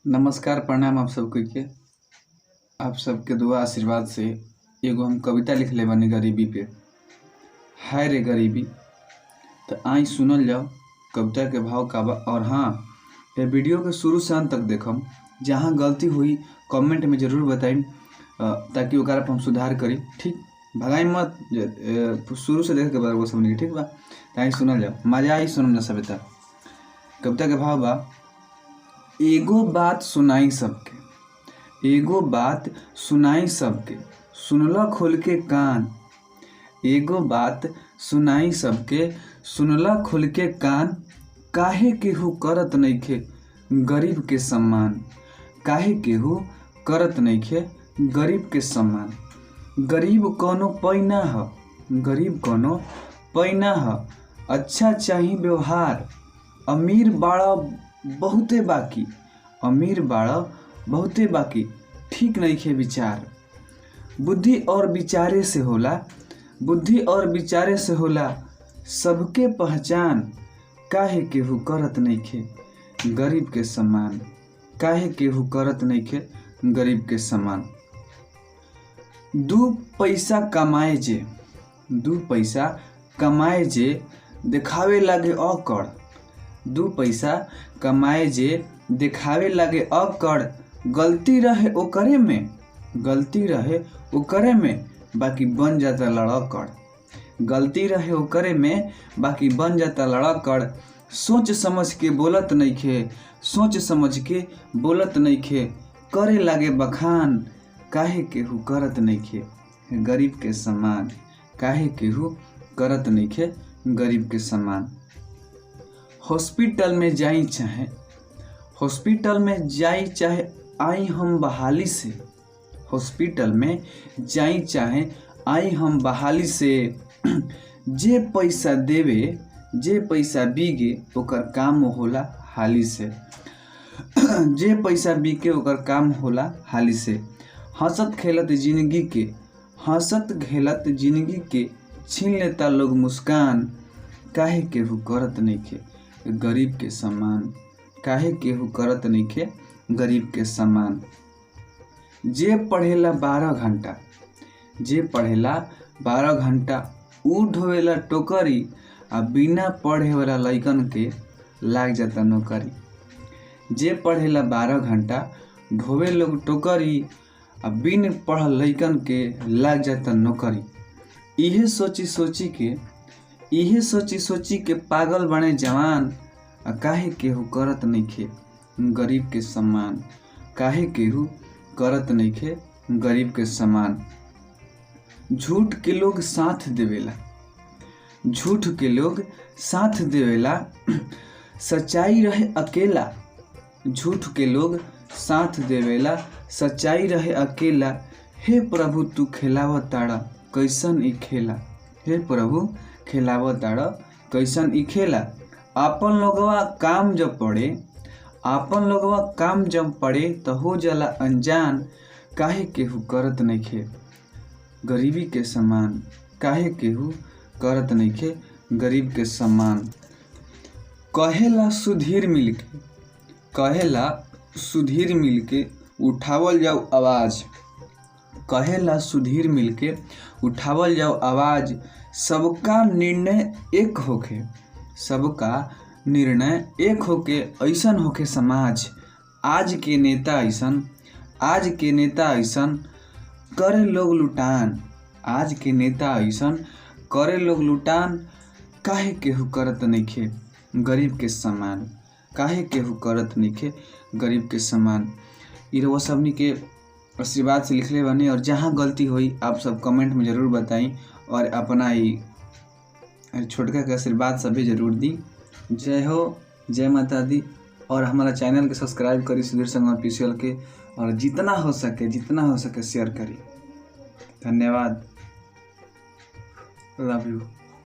नमस्कार प्रणाम आप सबको के। आप सबके दुआ आशीर्वाद से एगो हम कविता लिखले बानी गरीबी पे। हाय रे गरीबी। तो आई सुनल जाओ कविता के भाव का बा। और हाँ, ये वीडियो के शुरू से अंत तक देखम। जहाँ गलती हुई कमेंट में जरूर बताइम ताकि ओकरा पर हम सुधार करी। ठीक, भगाई मत, शुरू से देख के बता वो समझ। ठीक बा, तो आई सुनल जाओ, मजा आई सुनम ना सभ्यता। कविता के भाव बा। एगो बात सुनाई सबके, एगो बात सुनाई सबके, सुनला खोल के कान। एगो बात सुनाई सबके, सुनला खोल के कान। काहे केहू करत नइखे गरीब के सम्मान। काहे केहू करत नइखे गरीब के सम्मान। गरीब कौनो पैना ह, गरीब कौनो पैना ह। अच्छा चाही व्यवहार। अमीर बाड़ा बहुते बाकी, अमीर बाड़ा बहुते बाकी। ठीक नइखे विचार। बुद्धि और विचारे से होला, बुद्धि और विचारे से होला सबके पहचान। काहे केहू करत नइखे गरीब के सम्मान। काहे केहू करत नइखे गरीब के सम्मान। दू पैसा कमाए जे, दू पैसा कमाए जे देखावे लागे अकड़। दू पैसा कमाए जे देखावे लागे अकड़। गलती रहे ओकरे में, गलती रहे ओकरे में, बाकी बन जाता लड़कड़। गलती रहे ओकरे में, बाकी बन जाता लड़कड़। सोच समझ के बोलत नइखे, सोच समझ के बोलत नइखे। करे लागे बखान। काहे केहू करत नइखे गरीब के सम्मान। काहे केहू करत नइखे गरीब के सम्मान। हॉस्पिटल में जाई चाहे, हॉस्पिटल में जाई चाहे आई हम बहाली से। हॉस्पिटल में जाई चाहे आई हम बहाली से। जे पैसा देवे, जे पैसा बीगे ओकर काम होला हाली से। जे पैसा बीके ओकर काम होला हाली से। हंसत खेलत जिंदगी के, हंसत खेलत जिंदगी के छीन लेता लोग मुस्कान। काहे केहू करत नइखे गरीब के सम्मान। काहे केहू करत नइखे गरीब के सम्मान। जे पढ़ेला 12 घंटा, जे पढ़ेला 12 घंटा ऊ ढोवेला टोकरी। आ बिना पढ़े वाला लइकन के लाग जाता नौकरी। जे पढ़ेला 12 घंटा ढोवे लोग टोकरी। आ बिन पढ़ल लइकन के लाग जाता नौकरी। इहे सोची सोची के, इहे सोची सोची के पागल बने जवान। आ काहे केहू करत नइखे गरीब के सम्मान। काहे केहू करत नइखे गरीब के सम्मान। झूठ के लोग साथ देवेला, झूठ के लोग साथ देवेला। सच्चाई रहे अकेला, झूठ के लोग साथ देवेला। सच्चाई रहे अकेला। हे प्रभु तू खिलाव ताड़ा कैसन ई खेला। हे प्रभु खिलाव ताड़ा कैसन ई खेला। आपन लोगवा काम जब पड़े, आपन लोगवा काम जब पड़े तो हो जाला अनजान। काहे केहू करत नइखे गरीबी के सम्मान। काहे केहू करत नइखे गरीब के सम्मान। कहेला सुधीर मिलके, कहेला सुधीर मिलके उठावल जाओ आवाज। कहेला सुधीर मिलके उठावल जाओ आवाज। सबका निर्णय एक होखे, सबका निर्णय एक होके ऐसन होके समाज। आज के नेता ऐसन, आज के नेता ऐसन करे लोग लुटान। आज के नेता ऐसन करे लोग लुटान। काहे केहू करत नइखे गरीब के सम्मान। काहे केहू करत नइखे गरीब के सम्मान। ई रउआ सबनी के आशीर्वाद से लिखले बानी। और जहाँ गलती हुई आप सब कमेंट में जरूर बताई और अपना ही छोटका के आशीर्वाद सभी जरूर दी। जय हो, जय माता दी। और हमारा चैनल के सब्सक्राइब करी सुधीर संगम ऑफिशियल के। और जितना हो सके, जितना हो सके शेयर करी। धन्यवाद। Love you.